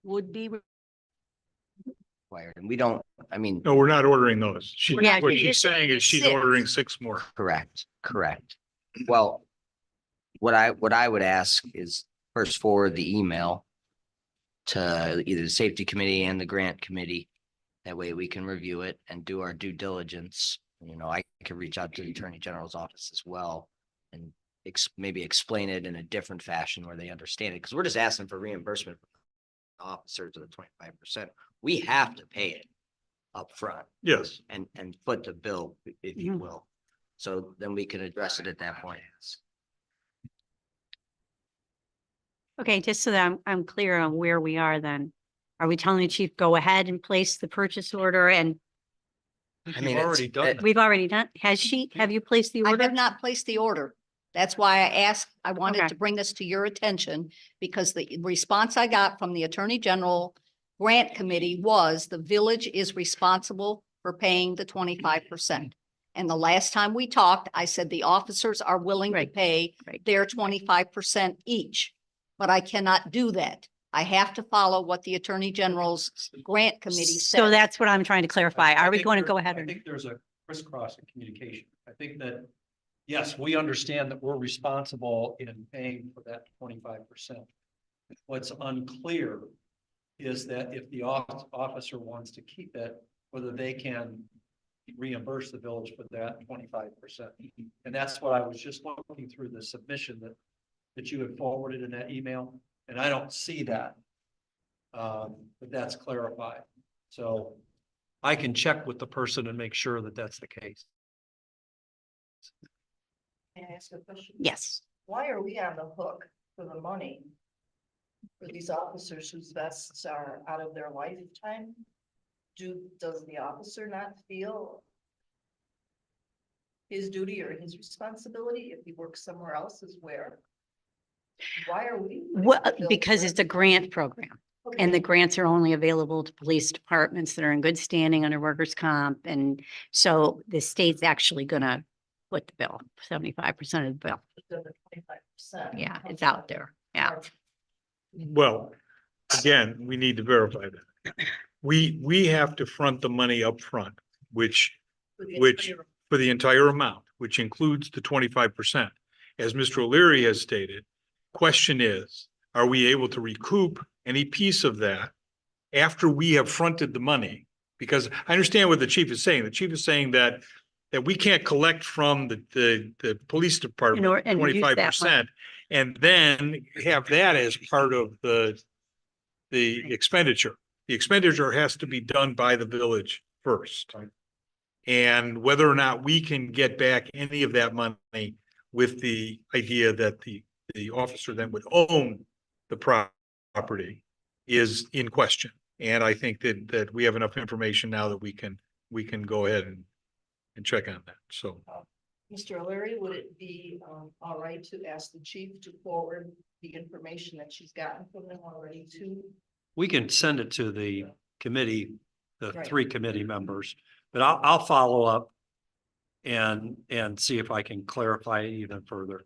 would be. required. And we don't, I mean, No, we're not ordering those. Yeah, What she she's just said saying is she's 6. ordering 6 more. correct. Well, what I would ask is first forward the email to either the safety committee and the grant committee. That way we can review it and do our due diligence. You know, I can reach out to the Attorney General's office as well and maybe explain it in a different fashion where they understand it. Because we're just asking for reimbursement from officers of the 25%. We have to pay it up front Yes. and foot the bill, if you Mhm. will. So then we can address it at that point. Okay, just so that I'm clear on where we are then. Are we telling the chief, go ahead and place the purchase order? And I mean, You've already done that. we've already done, have you placed the I order? have not placed the order. That's why I asked, I wanted Okay. to bring this to your attention because the response I got from the Attorney General Grant Committee was the village is responsible for paying the 25%. And the last time we talked, I said the officers are willing to Right. pay Right. their 25% each. But I cannot do that. I have to follow what the Attorney General's Grant Committee said. So that's what I'm trying to clarify. I Are we think going to there- go ahead I or? think there's a crisscross in communication. I think that, yes, we understand that we're responsible in paying for that 25%. What's unclear is that if the officer wants to keep it, whether they can reimburse the village for that 25%. And that's what I was just looking through the submission that you had forwarded in that email, and I don't see that. But that's clarified. So I can check with the person and make sure that that's the case. Can I ask a question? Yes. Why are we on the hook for the money for these officers whose vests are out of their lifetime? Does the officer not feel his duty or his responsibility if he works somewhere else is where? Why are we? Well, because it's a grant program. And the grants are only available to police departments that are in good standing under workers' comp. And so the state's actually gonna foot the bill, 75% of the bill. 25%. Yeah, it's out there. Yeah. Well, again, we need to verify that. We have to front the money up front, which for the entire amount, which includes the 25%. As Mr. O'Leary has stated, question is, are we able to recoup any piece of that after we have fronted the money? Because I understand what the chief is saying. The chief is saying that we can't collect from the police department And use that 25% and then have that as part of the expenditure. The expenditure has to be done by the village first. And whether or not we can get back any of that money with the idea that the officer then would own the property is in question. And I think that we have enough information now that we can go ahead and check on that. So Mr. O'Leary, would it be all right to ask the chief to forward the information that she's gotten from them already to? We can send it to the committee, the Right. 3 committee members, but I'll follow up and see if I can clarify it even further.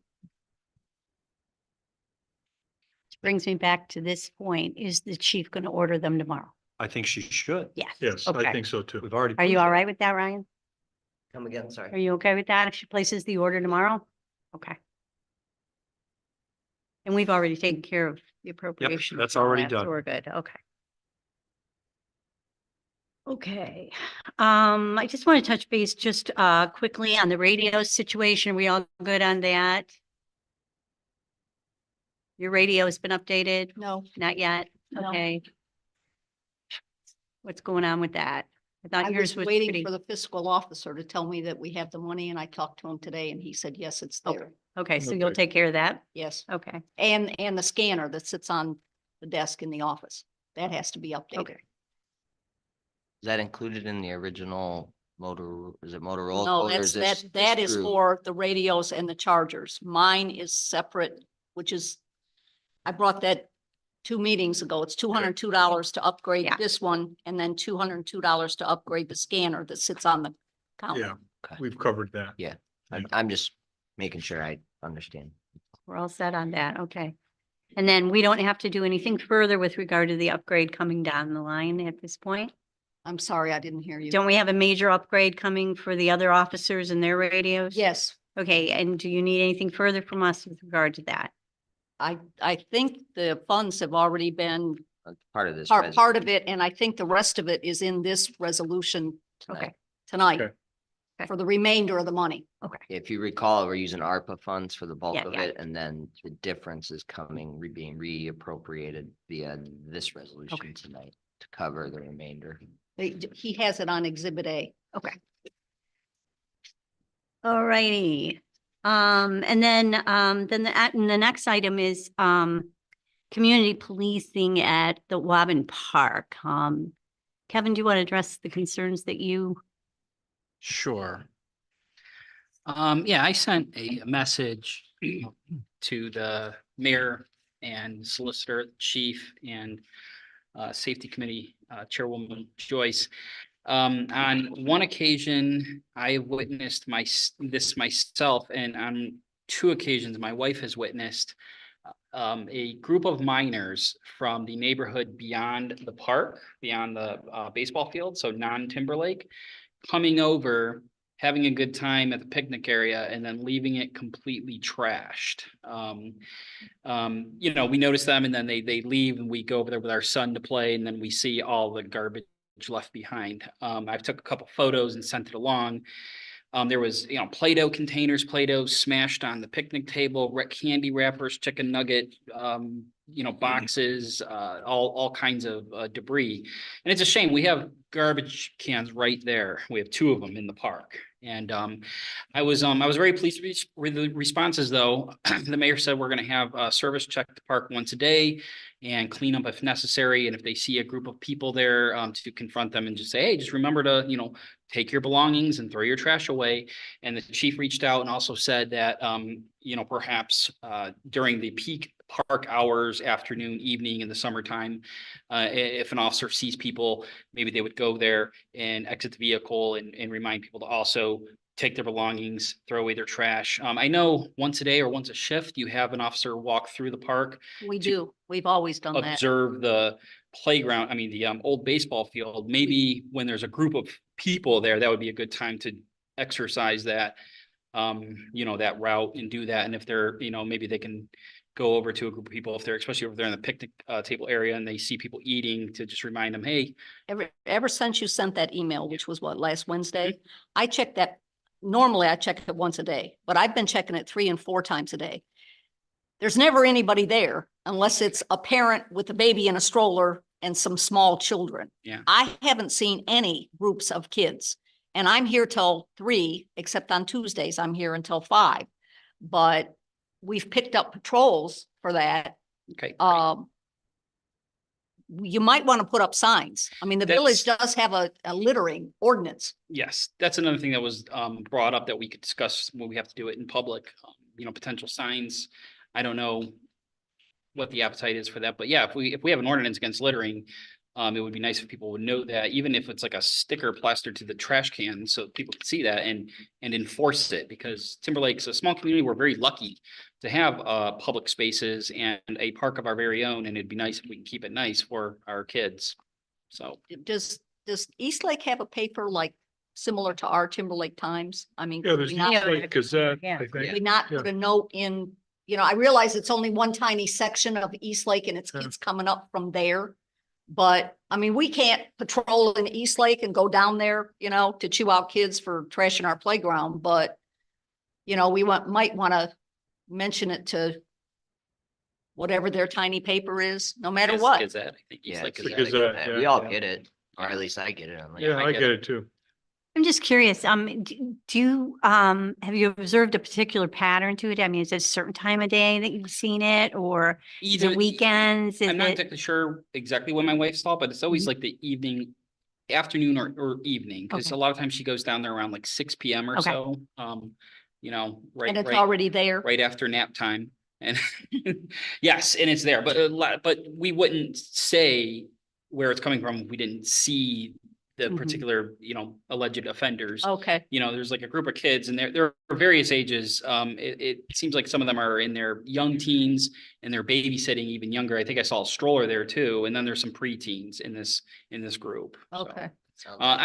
Brings me back to this point. Is the chief going to order them tomorrow? I think she should. Yes. yes, I Okay. think so too. We've already. Are you proved all it. right with that, Ryan? Come again, Are sorry. you okay with that if she places the order tomorrow? Okay. And we've already taken care of the appropriation. that's and all already that, so done. We're good. Okay. Okay. I just want to touch base just quickly on the radio situation. We all good on that? Your radio has been updated? No, Not yet? No. Okay. What's going on with that? I thought I yours was was waiting pretty. for the fiscal officer to tell me that we have the money and I talked to him today and he said, yes, it's Okay. there. Okay, so you'll Okay. take care of that? Yes. Okay. And the scanner that sits on the desk in the office, that has to be updated. Okay. Is that included in the original is it Motorola? No, quote, or that's, is this that is through- for the radios and the chargers. Mine is separate, which is, I brought that 2 meetings ago. It's $202 to upgrade Yeah. this one and then $202 to upgrade the scanner that sits on the counter. Yeah, we've covered that. I'm just making sure I understand. We're all set on that. Okay. And then we don't have to do anything further with regard to the upgrade coming down the line at this point? I'm sorry, I didn't hear you. Don't we have a major upgrade coming for the other officers and their radios? Yes, Okay, and do you need anything further from us with regard to that? I think the funds have already been Part of this. part of it, and I think the rest of it is in this resolution Okay, tonight Okay. Okay. for the remainder of the money. If you recall, we're using ARPA funds for the bulk Yeah, of yeah. it, and then the difference is being reappropriated via this resolution tonight to cover the remainder. He has it on Exhibit A. okay. All righty. And then the next item is, community policing at the Woburn Park. Kevin, do you want to address the concerns that you? Sure. Yeah, I sent a message to the mayor and solicitor chief and safety committee chairwoman Joyce. On one occasion, I witnessed this myself, and on two occasions, my wife has witnessed a group of minors from the neighborhood beyond the park, beyond the baseball field, so non-Timberlake, coming over, having a good time at the picnic area, and then leaving it completely trashed. You know, we notice them, and then they leave, and we go over there with our son to play, and then we see all the garbage left behind. I took a couple photos and sent it along. There was, you know, Play-Doh containers, Play-Doh smashed on the picnic table, candy wrappers, chicken nugget, you know, boxes, all kinds of debris. And it's a shame. We have garbage cans right there. We have two of them in the park. And I was very pleased with the responses, though. The mayor said we're going to have a service check the park once a day and clean up if necessary. And if they see a group of people there, to confront them and just say, hey, just remember to, you know, take your belongings and throw your trash away. And the chief reached out and also said that, you know, perhaps during the peak park hours, afternoon, evening in the summertime, if an officer sees people, maybe they would go there and exit the vehicle and remind people to also take their belongings, throw away their trash. I know once a day or once a shift, you have an officer walk through the park, We do. We've always done that. observe the playground, I mean, the old baseball field. Maybe when there's a group of people there, that would be a good time to exercise that, you know, that route and do that. And if they're, you know, maybe they can go over to a group of people, if they're, especially over there in the picnic table area, and they see people eating, to just remind them, hey. Ever since you sent that email, which was what, last Wednesday, I checked that. Normally I check it once a day, but I've been checking it 3 and 4 times a day. There's never anybody there unless it's a parent with a baby in a stroller and some small children. Yeah. I haven't seen any groups of kids, and I'm here till 3, except on Tuesdays, I'm here until 5. But we've picked up patrols for that. Okay. You might want to put up signs. I mean, the village does have a littering ordinance. Yes, that's another thing that was brought up that we could discuss when we have to do it in public. You know, potential signs. I don't know what the appetite is for that, but yeah, if we have an ordinance against littering, it would be nice if people would know that, even if it's like a sticker plastered to the trash can, so people can see that and enforce it. Because Timberlake's a small community. We're very lucky to have public spaces and a park of our very own, and it'd be nice if we can keep it nice for our kids. So Does Eastlake have a paper like similar to our Timberlake Times? I mean, Yeah, could there's we not, Eastlake Gazette, Yeah. I think. could we not Yeah. put a note in, you know, I realize it's only one tiny section of Eastlake and it's Yeah. kids coming up from there. But I mean, we can't patrol in Eastlake and go down there, you know, to chew out kids for trashing our playground, but you know, might want to mention it to whatever their tiny paper is, no matter Yes, what. Gazette, I think Yeah, Eastlake it's Because, Gazette. yeah, We all yeah. get it, or at least I get it. I'm like, Yeah, I I get get it too. I'm just curious, do you, have you observed a particular pattern to it? I mean, is it a certain time of day that you've seen it, or is Either it weekends? Is I'm not it? exactly sure exactly when my wife saw, but it's always Mhm. like the evening, afternoon or evening, because Okay. a lot of times she goes down there around like 6 p.m. or Okay. so. You know, And it's already there. right after nap time. And yes, and it's there, but we wouldn't say where it's coming from if we didn't see the Mhm. particular, alleged offenders. Okay, There's like a group of kids and there are various ages. It seems like some of them are in their young teens and they're babysitting even younger. I think I saw a stroller there too. And then there's some preteens in this group. So, okay. Sounds like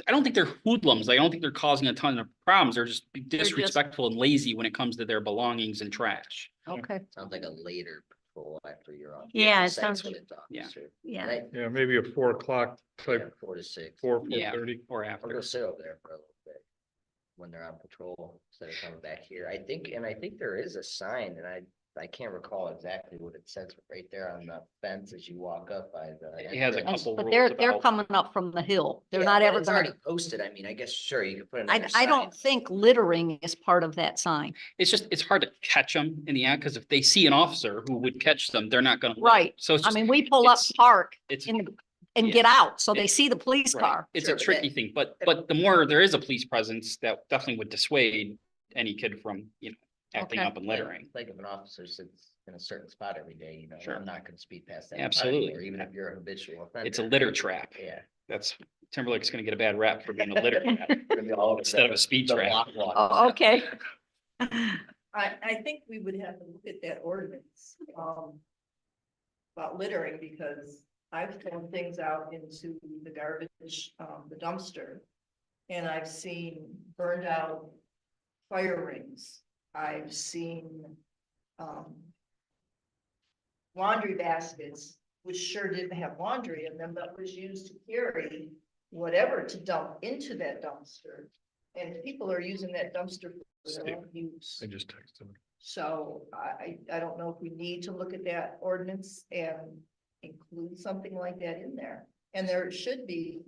I don't think they're hoodlums. I don't think they're causing a ton of problems. They're just just- disrespectful and lazy when it comes to their belongings and trash. Okay. sounds like a later patrol after you're on. Yeah, it Sex sounds- with its Yeah. officer. Yeah. And I- Yeah, maybe a 4 o'clock yeah, type, 4 to 6. 4:30. Or Or after. go sit over there for a little bit when they're on patrol instead of coming back here. I think there is a sign and I can't recall exactly what it says right there on the fence as you walk up by the. It has a entrance. couple But rules they're about- coming up from the hill. They're Yeah, not but ever it's already gonna, posted. I mean, I guess, sure, you could put I another don't sign. think littering is part of that sign. It's hard to catch them in the act because if they see an officer who would catch them, they're not gonna. Right. So it's I just, mean, we pull up, it's- park it's, and yeah. get out, so they It- see the police right. car. It's Sure, a but tricky that- thing, but the more there is a police presence, that definitely would dissuade any kid from, acting Okay. up and littering. Like if an officer sits in a certain spot every day, Sure. I'm not gonna speed past that. spot Absolutely. anymore, Even if you're a habitual offender. It's a litter trap. Yeah. That's, Timberlake's gonna get a bad rap for being a litter trap instead of a speed The trap. block walk. Oh, okay. I think we would have to look at that ordinance, about littering, because I've thrown things out into the garbage, the dumpster. And I've seen burned out fire rings. I've seen, laundry baskets, which sure didn't have laundry in them, but was used to carry whatever to dump into that dumpster. And people are using that dumpster for their own use. I just texted him. So I don't know if we need to look at that ordinance and include something like that in there. And there should be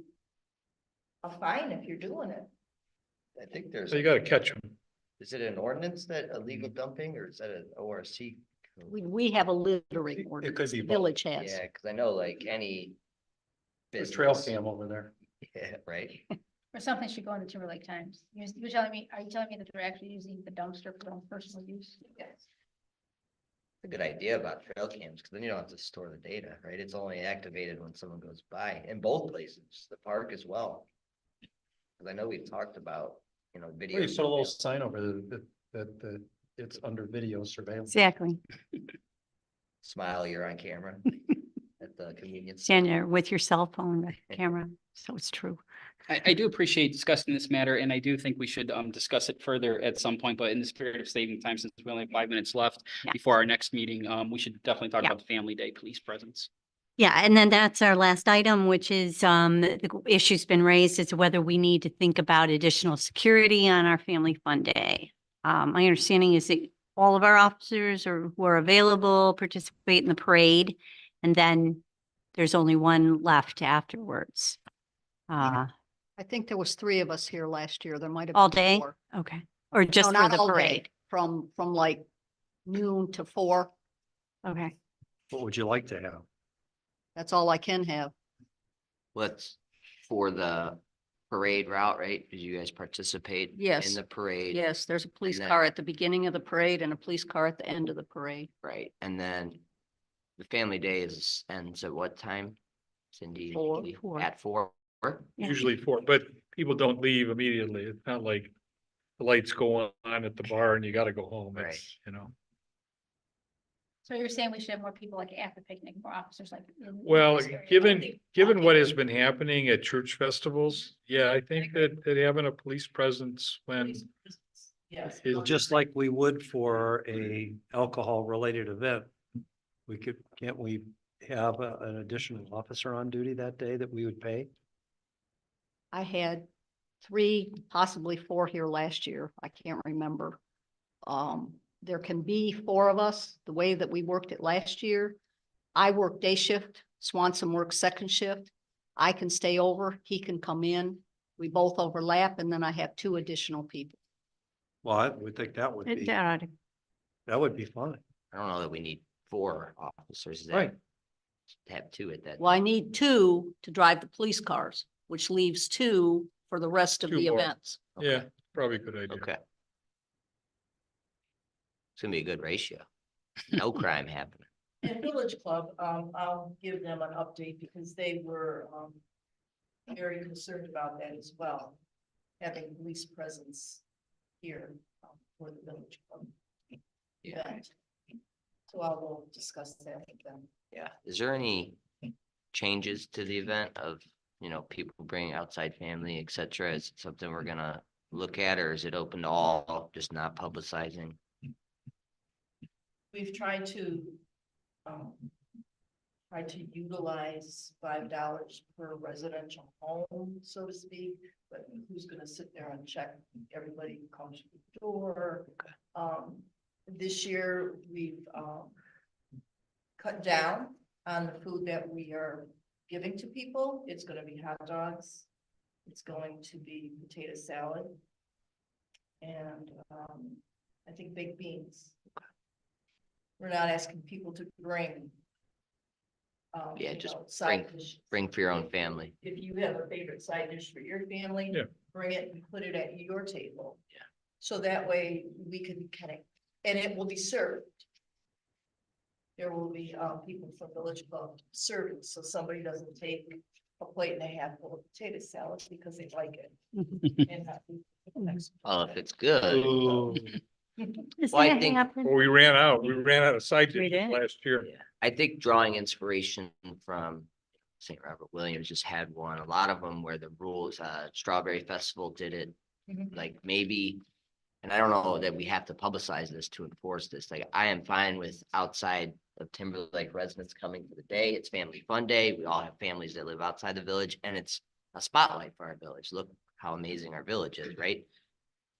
a fine if you're doing it. I think there's. So you gotta catch them. Is it an ordinance that illegal dumping or is that an ORC? code? We have a littering could ordinance, be the both. village has. Yeah, cause I know like any. There's trail business- cam over there. Yeah, right. Or something should go in the Timberlake Times. You're telling me, are you telling me that they're actually using the dumpster for their own personal use? Yes. A good idea about trail cams, cause then you don't have to store the data, right? It's only activated when someone goes by in both places, the park as well. Cause I know we've talked about, video. We put a little sign over that it's under video surveillance. Exactly. Smile, you're on camera at the convenience. Stand there with your cell phone camera. So it's true. I do appreciate discussing this matter and I do think we should discuss it further at some point, but in the spirit of saving time, since we only have 5 minutes left Yeah. before our next meeting, we should definitely talk Yeah. about the Family Day police presence. Yeah, and then that's our last item, which is the issue's been raised as to whether we need to think about additional security on our Family Fun Day. My understanding is that all of our officers who are available participate in the parade, and then there's only one left afterwards. I think there was 3 of us here last year. There might have. All been day? 4. Okay, or just No, for not the all day, parade? from like noon to 4. Okay, What would you like to have? That's all I can have. What's for the parade route, right? Did you guys participate? Yes. In the parade? Yes, there's a police then- car at the beginning of the parade and a police car at the end of the parade. Right, and then the family day ends at what time? Cindy? 4. At 4? Yeah. Usually 4, but people don't leave immediately. It's not like the lights go on at the bar and you gotta go home. Right. It's. So you're saying we should have more people like at the picnic, more officers like. in Well, this area, given, like, given what has been happening at church festivals, yeah, I think that having a police presence when Yes. is Well, just like we would for a alcohol related event. Can't we have an additional officer on duty that day that we would pay? I had 3, possibly 4 here last year. I can't remember. There can be 4 of us, the way that we worked it last year. I work day shift, Swanson works second shift. I can stay over, he can come in. We both overlap, and then I have 2 additional people. Well, I would think that would be fine. I don't know that we need 4 officers. That Right. Have 2 at that. Well, I need 2 to drive the police cars, which leaves 2 for the rest of 2 the more. events. Yeah, probably a good idea. Okay. It's gonna be a good ratio. No crime happening. And Village Club, I'll give them an update because they were, very concerned about that as well. Having police presence here for the village club Yeah, event. So I will discuss that with them. yeah. Is there any changes to the event of, people bringing outside family, et cetera? Is it something we're gonna look at, or is it open to all, just not publicizing? We've tried to utilize $5 per residential home, so to speak, but who's gonna sit there and check everybody who comes to the door? This year, we've cut down on the food that we are giving to people. It's gonna be hot dogs. It's going to be potato salad. And I think baked beans. We're not asking people to bring. Yeah, you just know, side dishes. Bring for your own family. If you have a favorite side dish for your family. Yeah. Bring it and put it at your table. Yeah. So that way we can kind of, and it will be served. There will be people from Village Club serving, so somebody doesn't take a plate and a half full of potato salad because they like it. And not eat the next Oh, if plate. it's good. Is Well, I that think- happen? Well, we ran out of side We dishes did? last year. Yeah, I think drawing inspiration from St. Robert Williams just had one. A lot of them where the rules, Strawberry Festival did it. Mhm. Like maybe, and I don't know that we have to publicize this to enforce this. Like I am fine with outside of Timberlake residents coming for the day. It's family fun day. We all have families that live outside the village, and it's a spotlight for our village. Look how amazing our village is, right?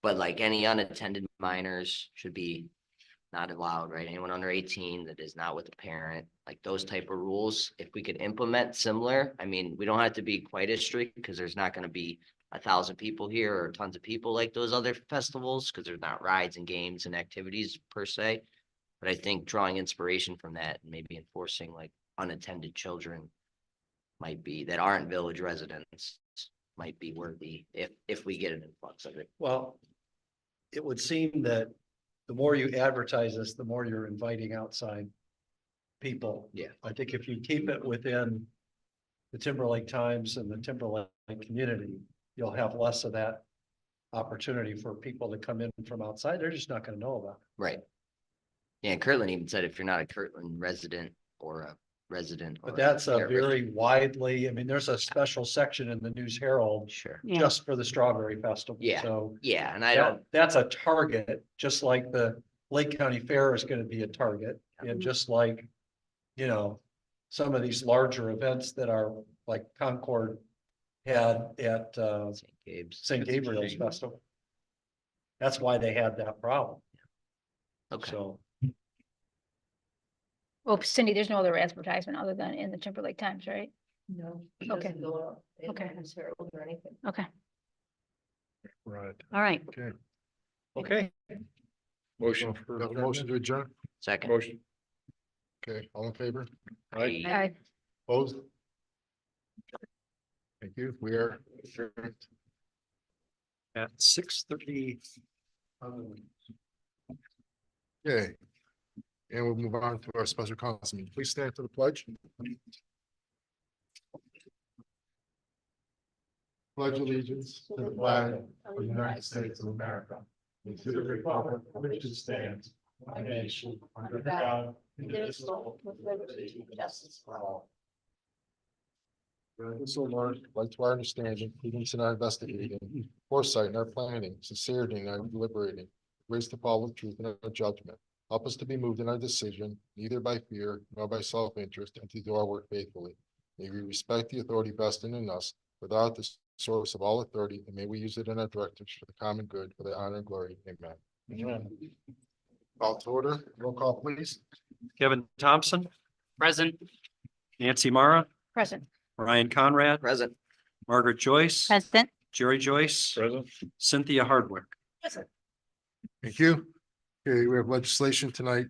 But like any unattended minors should be not allowed, right? Anyone under 18 that is not with a parent, like those type of rules, if we could implement similar, I mean, we don't have to be quite as strict because there's not gonna be 1,000 people here or tons of people like those other festivals, because there's not rides and games and activities per se. But I think drawing inspiration from that and maybe enforcing like unattended children might be, that aren't village residents, might be worthy if we get an influx of it. Well, it would seem that the more you advertise this, the more you're inviting outside people. Yeah. I think if you keep it within the Timberlake Times and the Timberlake community, you'll have less of that opportunity for people to come in from outside. They're just not gonna know about it. Right. Yeah, and Kirtland even said if you're not a Kirtland resident or a resident. But or that's a at-risk- very widely, I mean, there's a special section in the News Herald Sure. Yeah. just for the Strawberry Festival. Yeah. So Yeah, and I don't, that's a target, just like the Lake County Fair is gonna be a target. And just like, some of these larger events that are like Concord had at St. Gabe's. St. Gabriel's Festival. That's why they had that problem. Okay. So, Well, Cindy, there's no other advertisement other than in the Timberlake Times, right? No. it Okay. doesn't go out in Okay. News Herald or anything. Okay. Right. All right. Okay. okay, Motion Got for a motion to adjourn? Second. motion. Okay, all in favor? Right. I Opposed? Thank you. We are adjourned. at 6:30. Okay. And we'll move on to our special council meeting. Please stand for the pledge. Pledge allegiance to the flag of the United States of America and to the republic for which it stands, one nation, under God, indivisible, with liberty and justice for all. So Lord, like to our understanding, prudence in our investigating, foresight in our planning, sincerity in our deliberating, grace to follow truth in our judgment. Help us to be moved in our decision, neither by fear nor by self-interest, and to do our work faithfully. May we respect the authority vested in us without the source of all authority, and may we use it in our directives for the common good, for the honor and glory. Amen. Amen. Call to order. Roll call, please. Kevin Thompson, Present. Nancy Mara, present. Ryan Conrad, Present. Margaret Joyce, President. Jerry Joyce, Present. Cynthia Hardwick. Thank you. Okay, we have legislation tonight.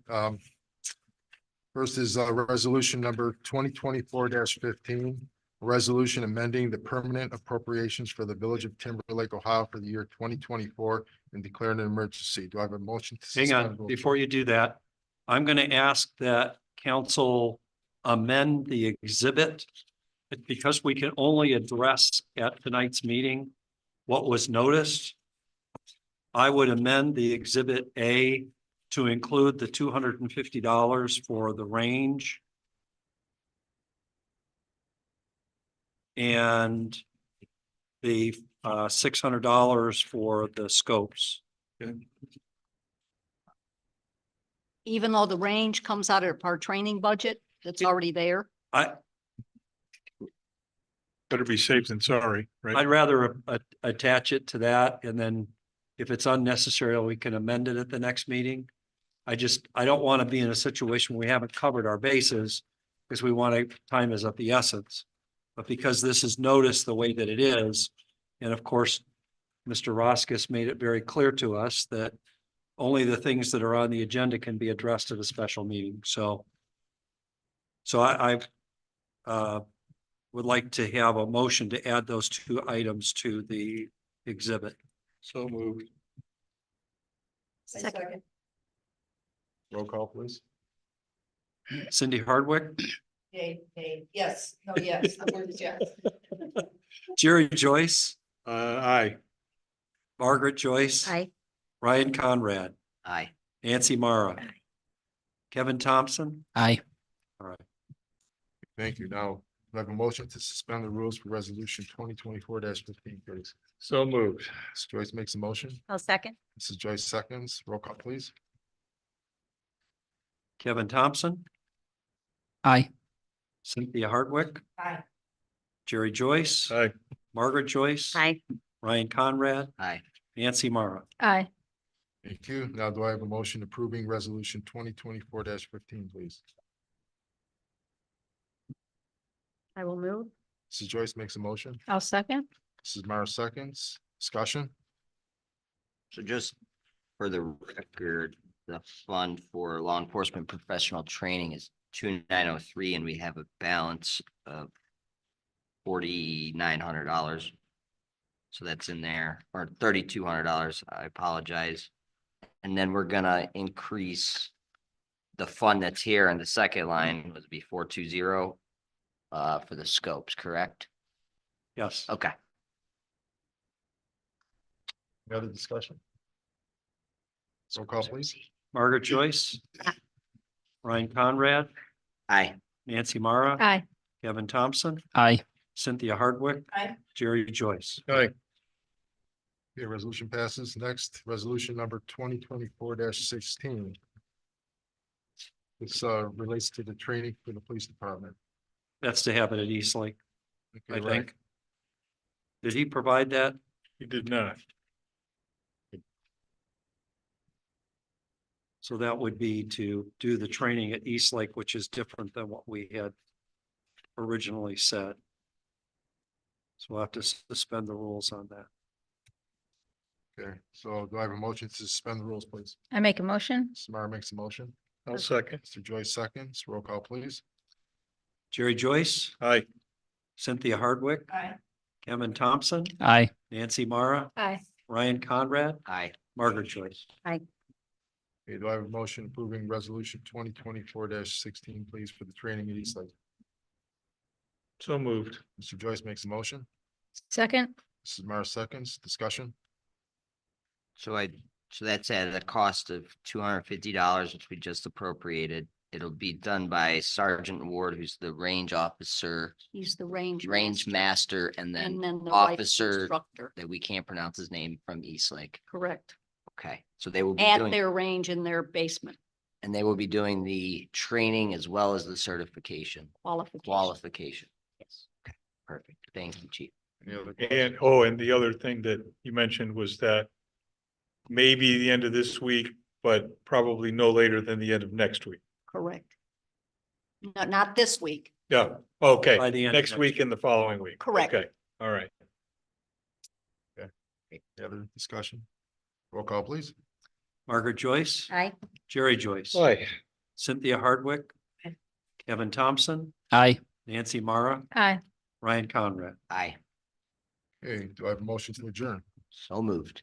First is resolution number 2024-15. A resolution amending the permanent appropriations for the village of Timberlake, Ohio for the year 2024 and declaring an emergency. Do I have a motion? to Hang suspend on, rules? before you do that, I'm gonna ask that council amend the exhibit because we can only address at tonight's meeting what was noticed, I would amend the Exhibit A to include the $250 for the range. And the $600 for the scopes. Even though the range comes out of our training budget that's already there. Better be safe than sorry, right? I'd rather attach it to that, and then if it's unnecessary, we can amend it at the next meeting. I don't want to be in a situation where we haven't covered our bases because time is of the essence. But because this is noticed the way that it is, and of course, Mr. Roskis made it very clear to us that only the things that are on the agenda can be addressed at a special meeting. So I would like to have a motion to add those two items to the exhibit. So moved. Second. Roll call, please. Cindy Hardwick, Yes, no, yes, the word is yes. Jerry Joyce, Aye. Margaret Joyce. Aye. Ryan Conrad, Aye. Nancy Mara. Kevin Thompson. Aye. All right. Thank you. Now, I have a motion to suspend the rules for resolution 2024-15, please. So moved. Mrs. Joyce makes a motion. I'll second. Mrs. Joyce seconds. Roll call, please. Kevin Thompson, Aye. Cynthia Hardwick, Aye. Jerry Joyce. Aye. Margaret Joyce. Aye. Ryan Conrad, Aye. Nancy Mara. Aye. Thank you. Now, do I have a motion approving resolution 2024-15, please? I will move. Mrs. Joyce makes a motion. I'll second. Mrs. Mara seconds. Discussion? So just for the record, the fund for law enforcement professional training is 2,903, and we have a balance of $4,900. So that's in there, or $3,200. I apologize. And then we're gonna increase the fund that's here in the second line would be 420 for the scopes, correct? Yes. Okay. Any other discussion? Roll call, please. Margaret Joyce. Ryan Conrad, Aye. Nancy Mara. Aye. Kevin Thompson, Aye. Cynthia Hardwick. Aye. Jerry Joyce. Aye. Okay, resolution passes. Next, resolution number 2024-16. This relates to the training for the police department. That's to have it at Eastlake, I Okay, right. think. Did he provide that? He did not. So that would be to do the training at Eastlake, which is different than what we had originally said. So we'll have to suspend the rules on that. Okay, so do I have a motion to suspend the rules, please? I make a motion. Mrs. Mara makes a motion. I'll second. Mr. Joyce seconds. Roll call, please. Jerry Joyce, Aye. Cynthia Hardwick, Aye. Kevin Thompson, Aye. Nancy Mara, Aye. Ryan Conrad, Aye. Margaret Joyce. Okay, do I have a motion approving resolution 2024-16, please, for the training at Eastlake? So moved. Mr. Joyce makes a motion. Second. Mrs. Mara seconds. Discussion? So that's at a cost of $250, which we just appropriated. It'll be done by Sergeant Ward, who's the range officer, He's the range. range master, and And then then the rifle officer instructor. that we can't pronounce his name from Eastlake. Correct. Okay, so they will be At doing, their range in their basement and they will be doing the training as well as the certification, qualification. qualification. Yes. Perfect. Thank you, Chief. Any other And, questions? and the other thing that you mentioned was that maybe the end of this week, but probably no later than the end of next week. Correct. No, not this week. Yeah, okay. By the end of Next next week and the following week. Correct. Okay, all right. Any other discussion? Roll call, please. Margaret Joyce, Aye. Jerry Joyce, Aye. Cynthia Hardwick, Aye. Kevin Thompson, Aye. Nancy Mara, Aye. Ryan Conrad. Aye. Okay, do I have a motion to adjourn? So moved.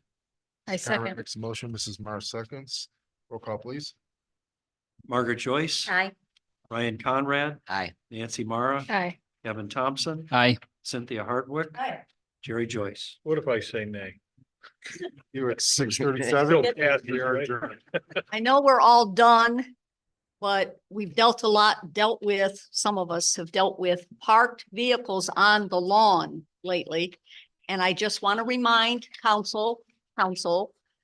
I Mrs. Conrad second. makes a motion. Mrs. Mara seconds. Roll call, please. Margaret Joyce, Aye. Ryan Conrad, Aye. Nancy Mara, Aye. Kevin Thompson, Aye. Cynthia Hardwick, Hi. Jerry Joyce. What if I say nay? You're at six Still thirty-seven. passes, We are right? adjourned. I know we're all done, but we've dealt with, some of us have dealt with parked vehicles on the lawn lately. And I just want to remind council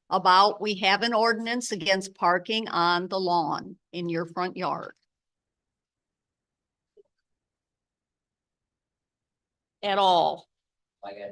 about, we have an ordinance against parking on the lawn in your front yard. At all. I got